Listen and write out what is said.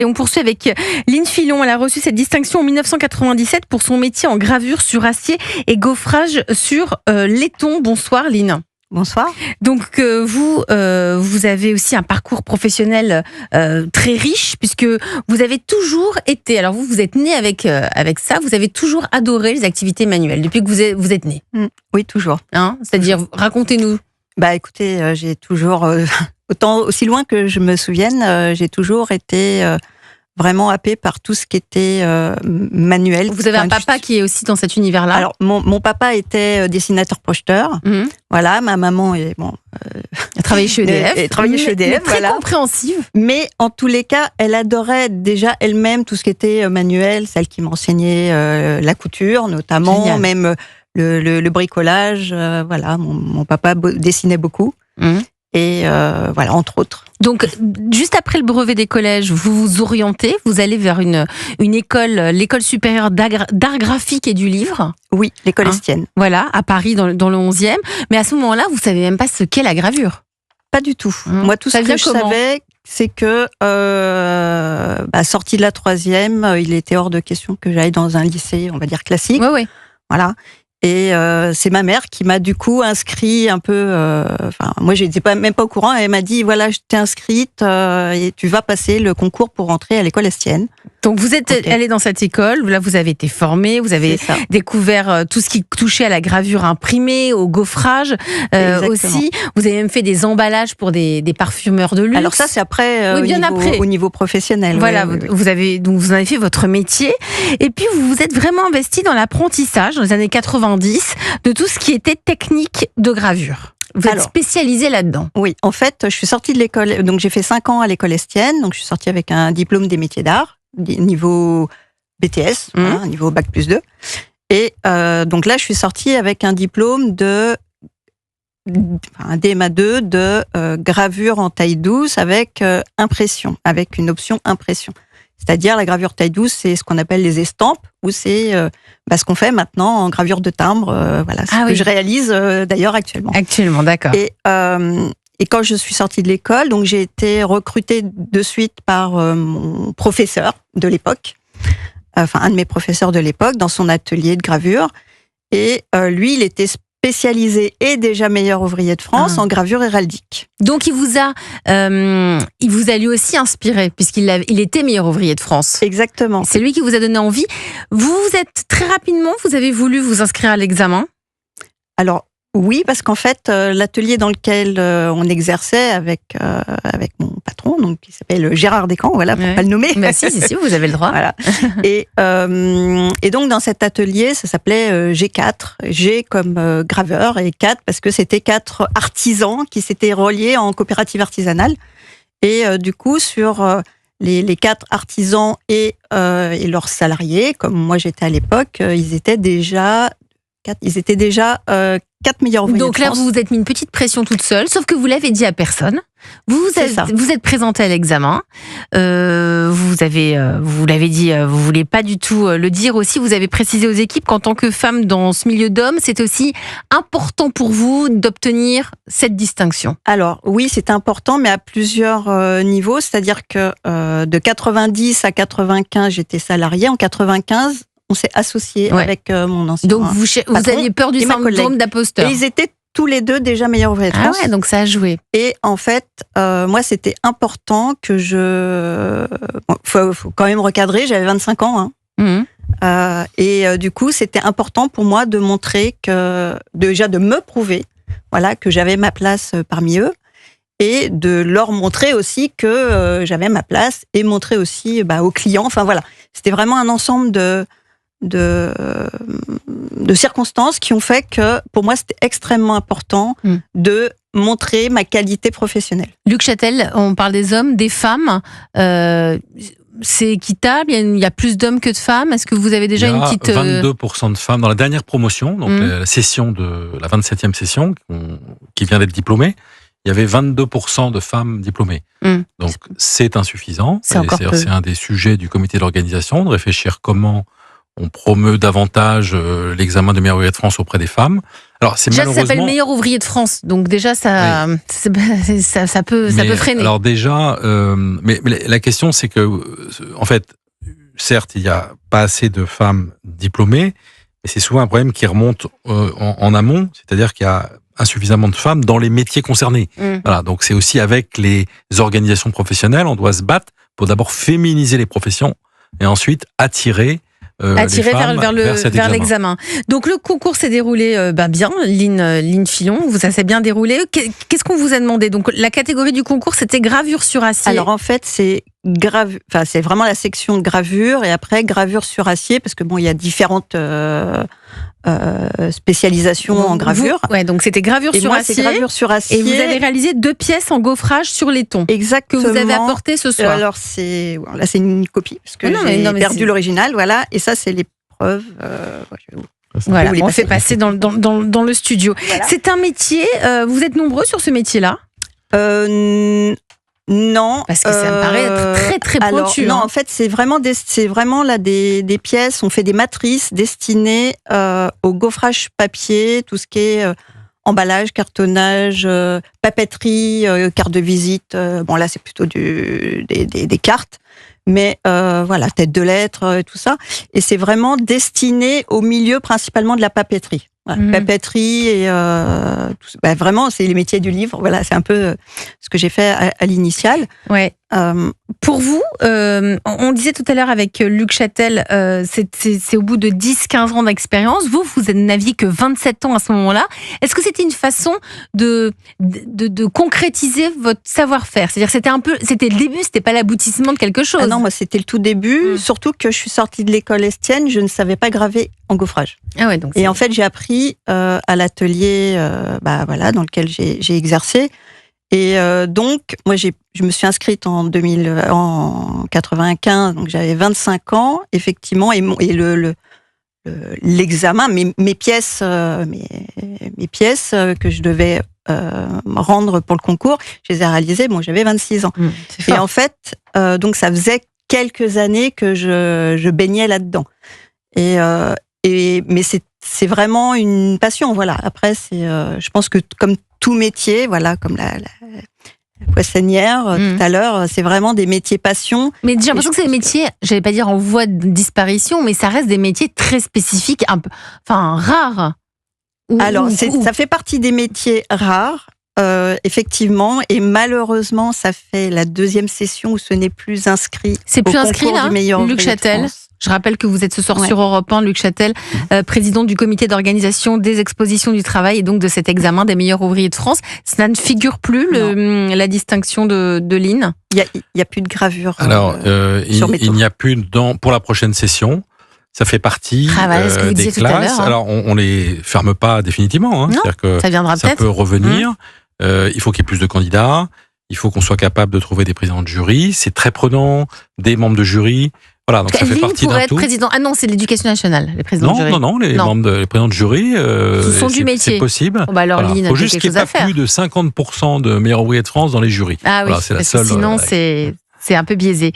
Et on poursuit avec Line Filon. Elle a reçu cette distinction en 1997 pour son métier en gravure sur acier et gaufrage sur laiton. Bonsoir Line. Bonsoir. Donc vous avez aussi un parcours professionnel très riche puisque vous avez toujours été, alors vous êtes né avec ça, vous avez toujours adoré les activités manuelles depuis que vous êtes né. Oui, toujours. C'est-à-dire, racontez-nous. Écoutez, j'ai toujours, aussi loin que je me souvienne, j'ai toujours été vraiment happée par tout ce qui était manuel. Vous avez un papa qui est aussi dans cet univers-là. Alors, mon papa était dessinateur-projeteur. Voilà, ma maman est elle travaillait chez EDF. Elle travaillait chez EDF, très compréhensive. Mais en tous les cas, elle adorait déjà elle-même tout ce qui était manuel, celle qui m'enseignait la couture, notamment. Génial. Même le bricolage. Voilà, mon papa dessinait beaucoup. Et voilà, entre autres. Donc, juste après le brevet des collèges, vous vous orientez, vous allez vers une école, l'école supérieure d'art graphique et du livre. Oui, l'école Estienne. Voilà, à Paris, dans le 11e. Mais à ce moment-là, vous savez même pas ce qu'est la gravure. Pas du tout. Moi, tout ce que je savais, c'est que, sortie de la 3e, il était hors de question que j'aille dans un lycée, on va dire classique. Oui. Voilà. Et c'est ma mère qui m'a du coup inscrit un peu. Moi, j'étais même pas au courant. Elle m'a dit voilà, je t'ai inscrite et tu vas passer le concours pour rentrer à l'école Estienne. Donc vous êtes allée dans cette école. Là, vous avez été formée. Vous avez découvert tout ce qui touchait à la gravure imprimée, au gaufrage aussi. Vous avez même fait des emballages pour des parfumeurs de luxe. Alors ça, c'est après, au niveau professionnel. Voilà, vous avez fait votre métier. Et puis vous vous êtes vraiment investi dans l'apprentissage dans les années 90 de tout ce qui était technique de gravure. Vous êtes spécialisée là-dedans. Oui, en fait, je suis sortie de l'école, donc j'ai fait 5 ans à l'école Estienne, donc je suis sortie avec un diplôme des métiers d'art, niveau BTS, voilà, niveau Bac+2. Et donc là, je suis sortie avec un diplôme un DMA2 de gravure en taille douce avec impression, avec une option impression. C'est-à-dire la gravure taille douce, c'est ce qu'on appelle les estampes, ou c'est ce qu'on fait maintenant en gravure de timbre. Voilà, ce que je réalise d'ailleurs actuellement. Actuellement, d'accord. Et quand je suis sortie de l'école, donc j'ai été recrutée de suite par mon professeur de l'époque, un de mes professeurs de l'époque, dans son atelier de gravure. Et lui, il était spécialisé et déjà meilleur ouvrier de France en gravure héraldique. Donc il vous a lui aussi inspiré puisqu'il était meilleur ouvrier de France. Exactement. C'est lui qui vous a donné envie. Vous êtes très rapidement, vous avez voulu vous inscrire à l'examen. Alors oui, parce qu'en fait l'atelier dans lequel on exerçait avec mon patron, donc qui s'appelle Gérard Descamps, voilà, pour pas le nommer. Mais si, vous avez le droit. Voilà. Et donc dans cet atelier, ça s'appelait G4, G comme graveur et 4 parce que c'était 4 artisans qui s'étaient reliés en coopérative artisanale. Et du coup sur les 4 artisans et leurs salariés, comme moi j'étais à l'époque, ils étaient déjà 4 meilleurs ouvriers de France. Donc là, vous vous êtes mis une petite pression toute seule, sauf que vous l'avez dit à personne. Vous êtes présenté à l'examen. Vous l'avez dit, vous voulez pas du tout le dire aussi. Vous avez précisé aux équipes qu'en tant que femme dans ce milieu d'hommes, c'est aussi important pour vous d'obtenir cette distinction. Alors oui, c'est important, mais à plusieurs niveaux. C'est-à-dire que de 90 à 95, j'étais salariée. En 95, on s'est associé avec mon ancien patron. Donc vous aviez peur du syndrome d'imposteur. Et ils étaient tous les deux déjà meilleurs ouvriers de France. Ah ouais, donc ça a joué. Et en fait, moi, c'était important que faut quand même recadrer, j'avais 25 ans. Et du coup, c'était important pour moi de montrer de me prouver, voilà, que j'avais ma place parmi eux. Et de leur montrer aussi que j'avais ma place et montrer aussi aux clients. Enfin voilà, c'était vraiment un ensemble de circonstances qui ont fait que pour moi c'était extrêmement important de montrer ma qualité professionnelle. Luc Chatel, on parle des hommes, des femmes, c'est équitable, il y a plus d'hommes que de femmes. Est-ce que vous avez déjà une petite... 22% de femmes dans la dernière promotion, donc la session de la 27e session qui vient d'être diplômée, il y avait 22% de femmes diplômées. Donc c'est insuffisant. C'est un des sujets du comité d'organisation, de réfléchir comment on promeut davantage l'examen de meilleur ouvrier de France auprès des femmes, Alors, c'est déjà, malheureusement... ça s'appelle meilleur ouvrier de France, donc déjà, ça peut freiner. Alors déjà, mais la question, c'est que, en fait, certes, il n'y a pas assez de femmes diplômées, mais c'est souvent un problème qui remonte en amont, c'est-à-dire qu'il y a insuffisamment de femmes dans les métiers concernés. Voilà, donc c'est aussi avec les organisations professionnelles, on doit se battre pour d'abord féminiser les professions et ensuite attirer vers l'examen. Donc le concours s'est déroulé bien, Line Fillon, ça s'est bien déroulé. Qu'est-ce qu'on vous a demandé? Donc la catégorie du concours, c'était gravure sur acier. Alors en fait, c'est vraiment la section gravure et après gravure sur acier, parce que bon, il y a différentes spécialisations en gravure. Donc c'était gravure sur acier. C'est gravure sur acier. Et vous avez réalisé 2 pièces en gaufrage sur laiton. Exactement. Que vous avez apporté ce soir. Alors là, c'est une copie parce que j'ai perdu l'original, voilà. Et ça, c'est l'épreuve. Voilà, on fait passer dans le studio. Voilà. C'est un métier. Vous êtes nombreux sur ce métier-là? Non, parce que ça me paraît être très très pointu. Non, en fait, c'est vraiment là des pièces. On fait des matrices destinées au gaufrage papier, tout ce qui est emballage, cartonnage, papeterie, carte de visite. Bon, là, c'est plutôt des cartes, mais voilà, tête de lettres, tout ça. Et c'est vraiment destiné au milieu principalement de la papeterie. Voilà, papeterie et vraiment c'est les métiers du livre. Voilà, c'est un peu ce que j'ai fait à l'initiale. Ouais. Pour vous, on disait tout à l'heure avec Luc Châtel, c'est au bout de 10-15 ans d'expérience. Vous n'aviez que 27 ans à ce moment-là. Est-ce que c'était une façon de concrétiser votre savoir-faire? C'est-à-dire c'était le début, c'était pas l'aboutissement de quelque chose. Ah non, moi c'était le tout début. Surtout que je suis sortie de l'école Estienne, je ne savais pas graver en gaufrage. Ah ouais, donc et en fait, j'ai appris à l'atelier dans lequel j'ai exercé. Et donc, moi, je me suis inscrite en 95, donc j'avais 25 ans, effectivement, et l'examen, mes pièces que je devais rendre pour le concours, je les ai réalisées, j'avais 26 ans. Et en fait, donc ça faisait quelques années que je baignais là-dedans. Mais c'est vraiment une passion, voilà. Après, je pense que comme tout métier, voilà, comme la poissonnière tout à l'heure, c'est vraiment des métiers passion. Mais j'ai l'impression que c'est des métiers, j'allais pas dire en voie de disparition, mais ça reste des métiers très spécifiques, rares. Ça fait partie des métiers rares, effectivement, et malheureusement, ça fait la 2e session où ce n'est plus inscrit. C'est plus inscrit là, Luc Châtel. Je rappelle que vous êtes ce soir sur Europe 1, Luc Châtel, président du comité d'organisation des expositions du travail et donc de cet examen des meilleurs ouvriers de France. Ça ne figure plus la distinction de Line. Il y a plus de gravure. Alors, il n'y a plus pour la prochaine session. Ça fait partie des classes. Alors, on les ferme pas définitivement. C'est-à-dire que ça peut revenir. Il faut qu'il y ait plus de candidats. Il faut qu'on soit capable de trouver des présidents de jury. C'est très prenant, des membres de jury. Voilà, donc ça fait partie d'un tout. Président. Ah non, c'est l'Éducation nationale, les présidents de jury. Non, les présidents de jury, c'est possible. Il faut juste qu'il n'y ait pas plus de 50% de meilleurs ouvriers de France dans les jurys. Ah oui, c'est la seule. Sinon, c'est un peu biaisé.